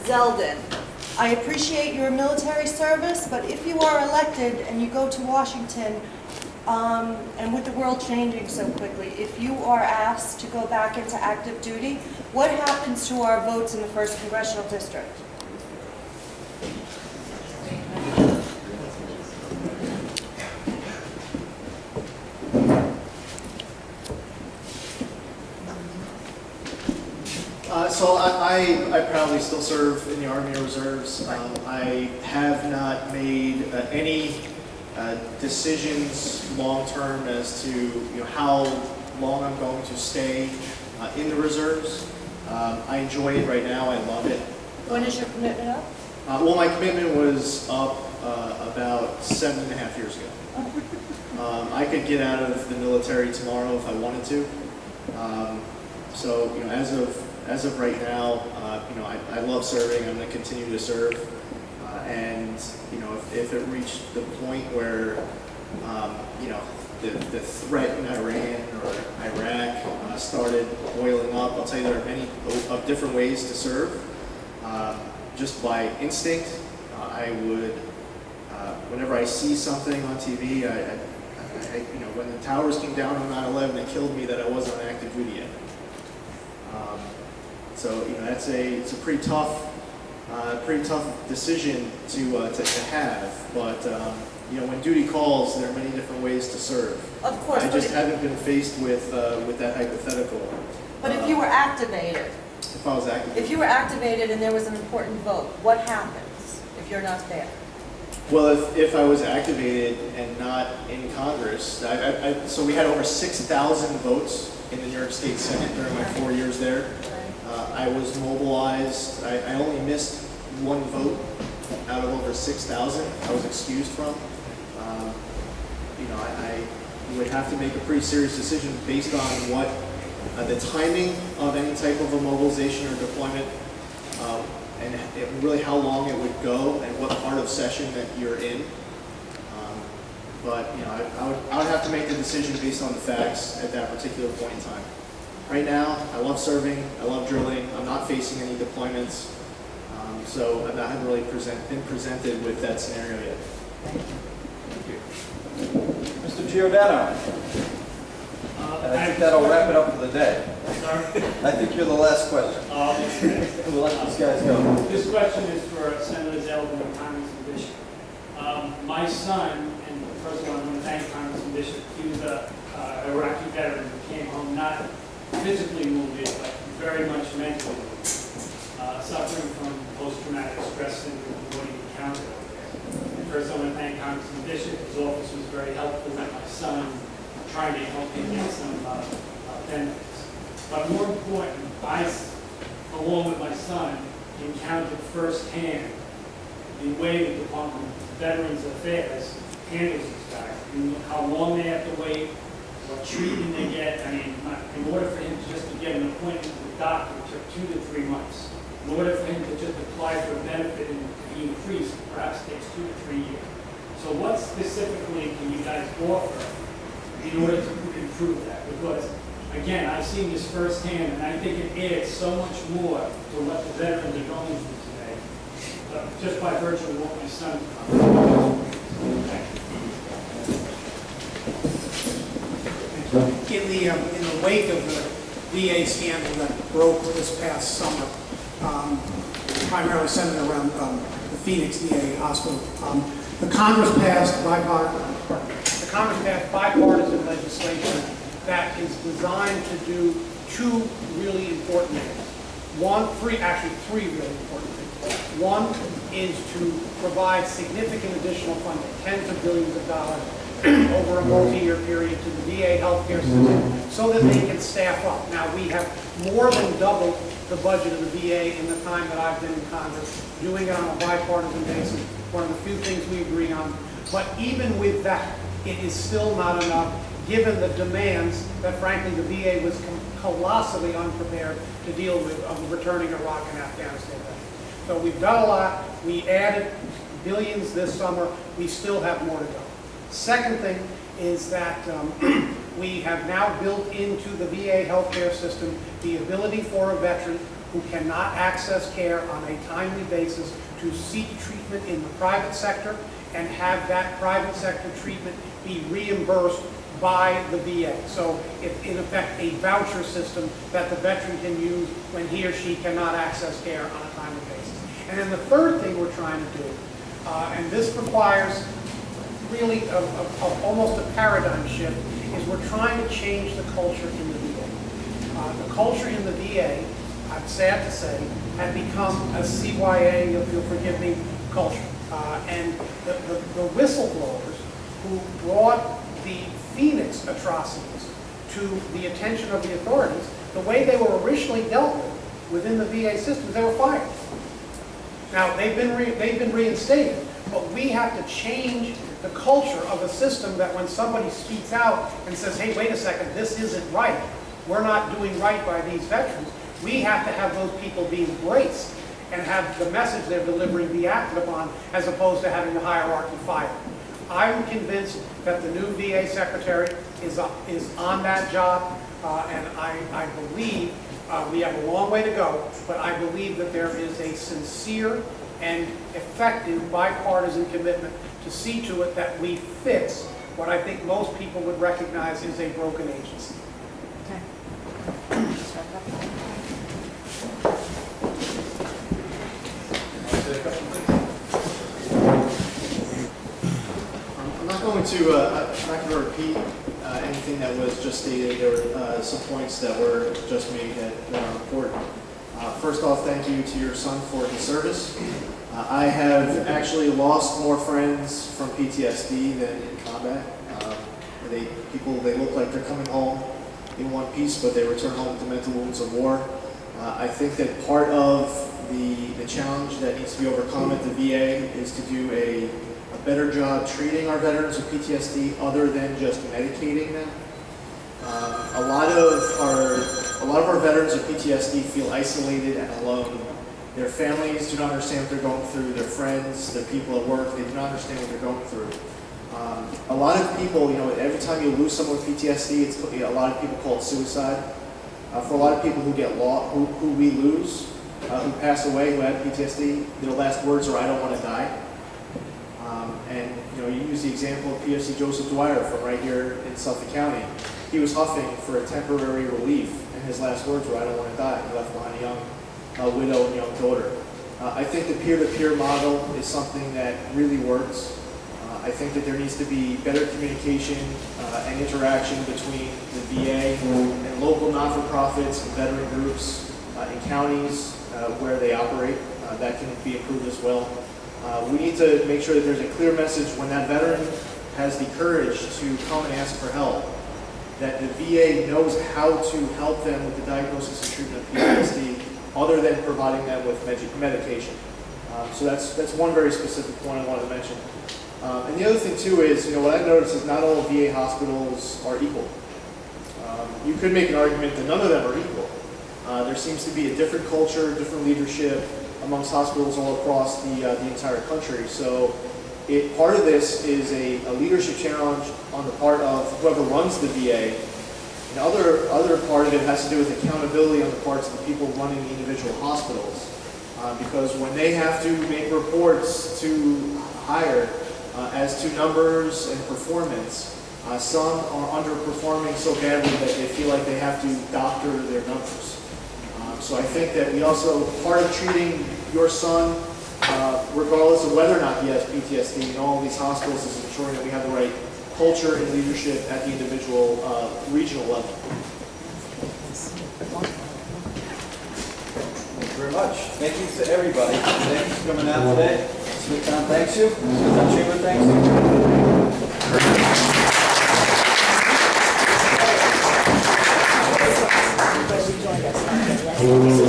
Zeldin. I appreciate your military service, but if you are elected and you go to Washington, and with the world changing so quickly, if you are asked to go back into active duty, what happens to our votes in the 1st Congressional District? So I proudly still serve in the Army Reserves. I have not made any decisions long-term as to how long I'm going to stay in the reserves. I enjoy it right now. I love it. When is your commitment up? Well, my commitment was up about 7.5 years ago. I could get out of the military tomorrow if I wanted to. So as of right now, I love serving. I'm going to continue to serve. And if it reached the point where the threat in Iran or Iraq started boiling up, I'll tell you there are many different ways to serve. Just by instinct, I would, whenever I see something on TV, when the towers came down on 9/11, it killed me that I wasn't on active duty yet. So it's a pretty tough decision to have. But when duty calls, there are many different ways to serve. Of course. I just haven't been faced with that hypothetical. But if you were activated, if I was activated, if you were activated and there was an important vote, what happens if you're not there? well, if I was activated and not in Congress, so we had over 6,000 votes in the New York State Senate during my 4 years there. I was mobilized. I only missed one vote out of over 6,000. I was excused from. I would have to make a pretty serious decision based on what the timing of any type of a mobilization or deployment, and really how long it would go and what part of session that you're in. But I would have to make the decision based on the facts at that particular point in time. Right now, I love serving, I love drilling, I'm not facing any deployments, so I haven't really been presented with that scenario yet. Thank you. Mr. Giordano, and I think that'll wrap it up for the day. Sorry? I think you're the last question. We'll let these guys go. This question is for Senator Zeldin and Congressman Bishop. My son, and first of all, I want to thank Congressman Bishop. He was an Iraqi veteran who came home not physically wounded, but very much mentally wounded, suffering from post-traumatic stress syndrome and what he encountered over there. And first, I want to thank Congressman Bishop. His office was very helpful with my son, trying to help him get some benefits. But more important, I, along with my son, encountered firsthand the way the Department of Veterans Affairs handles these guys, and how long they have to wait, what treatment they get. I mean, in order for him just to get an appointment with a doctor, it took 2 to 3 months. In order for him to just apply for a benefit and be increased, perhaps takes 2 to 3 years. So what specifically can you guys offer in order to improve that? Because, again, I've seen this firsthand, and I think it adds so much more to what the veterans are going through today, just by virtue of what my son is on. In the wake of the VA scandal that broke this past summer, primarily centered around the Phoenix VA hospital, the Congress passed bipartisan legislation that is designed to do 2 really important things. Three really important things. One is to provide significant additional funding, tens of billions of dollars over a multi-year period to the VA healthcare system so that they can staff up. Now, we have more than doubled the budget of the VA in the time that I've been in Congress, doing it on a bipartisan basis, one of the few things we agree on. But even with that, it is still not enough, given the demands that, frankly, the VA was colossally unprepared to deal with of returning Iraq and Afghanistan. So we've done a lot. We added billions this summer. We still have more to go. Second thing is that we have now built into the VA healthcare system the ability for a veteran who cannot access care on a timely basis to seek treatment in the private sector and have that private sector treatment be reimbursed by the VA. So it's in effect a voucher system that the veteran can use when he or she cannot access care on a timely basis. And then the third thing we're trying to do, and this requires really almost a paradigm shift, is we're trying to change the culture in the VA. The culture in the VA, I'm sad to say, had become a CYA, if you'll forgive me, culture. And the whistleblowers who brought the Phoenix atrocities to the attention of the authorities, the way they were originally dealt with within the VA system, they were fired. Now, they've been reinstated, but we have to change the culture of a system that when somebody speaks out and says, hey, wait a second, this isn't right, we're not doing right by these veterans, we have to have those people be embraced and have the message they're delivering be acted upon as opposed to having the hierarchy fired. I'm convinced that the new VA secretary is on that job, and I believe we have a long way to go, but I believe that there is a sincere and effective bipartisan commitment to see to it that we fix what I think most people would recognize is a broken agency. I'm not going to repeat anything that was just stated. There were some points that were just made that are important. First off, thank you to your son for his service. I have actually lost more friends from PTSD than in combat. They look like they're coming home in one piece, but they return home with the mental wounds of war. I think that part of the challenge that needs to be overcome at the VA is to do a better job treating our veterans with PTSD other than just medicating them. A lot of our veterans with PTSD feel isolated and alone. Their families do not understand what they're going through. Their friends, their people at work, they do not understand what they're going through. A lot of people, every time you lose someone with PTSD, a lot of people call it suicide. For a lot of people who get lost, who we lose, who pass away, who have PTSD, their last words are, "I don't want to die." And you use the example of PFC Joseph Dwyer from right here in Suffolk County. He was huffing for a temporary relief, and his last words were, "I don't want to die." He left behind a young widow and young daughter. I think the peer-to-peer model is something that really works. I think that there needs to be better communication and interaction between the VA and local not-for-profits and veteran groups in counties where they operate. That can be improved as well. We need to make sure that there's a clear message when that veteran has the courage to come and ask for help, that the VA knows how to help them with the diagnosis and treatment of PTSD other than providing them with medication. So that's one very specific point I wanted to mention. And the other thing too is, what I've noticed is not all VA hospitals are equal. You could make an argument that none of them are equal. There seems to be a different culture, different leadership amongst hospitals all across the entire country. So part of this is a leadership challenge on the part of whoever runs the VA. And other part of it has to do with accountability on the parts of the people running the individual hospitals. Because when they have to make reports to higher as to numbers and performance, some are underperforming so badly that they feel like they have to doctor their numbers. So I think that we also, part of treating your son, regardless of whether or not he has PTSD in all of these hospitals, is ensuring that we have the right culture and leadership at the individual regional level. Thank you very much. Thank you to everybody. Thank you for coming out today. Smithtown thanks you. Smithtown Chamber thanks you.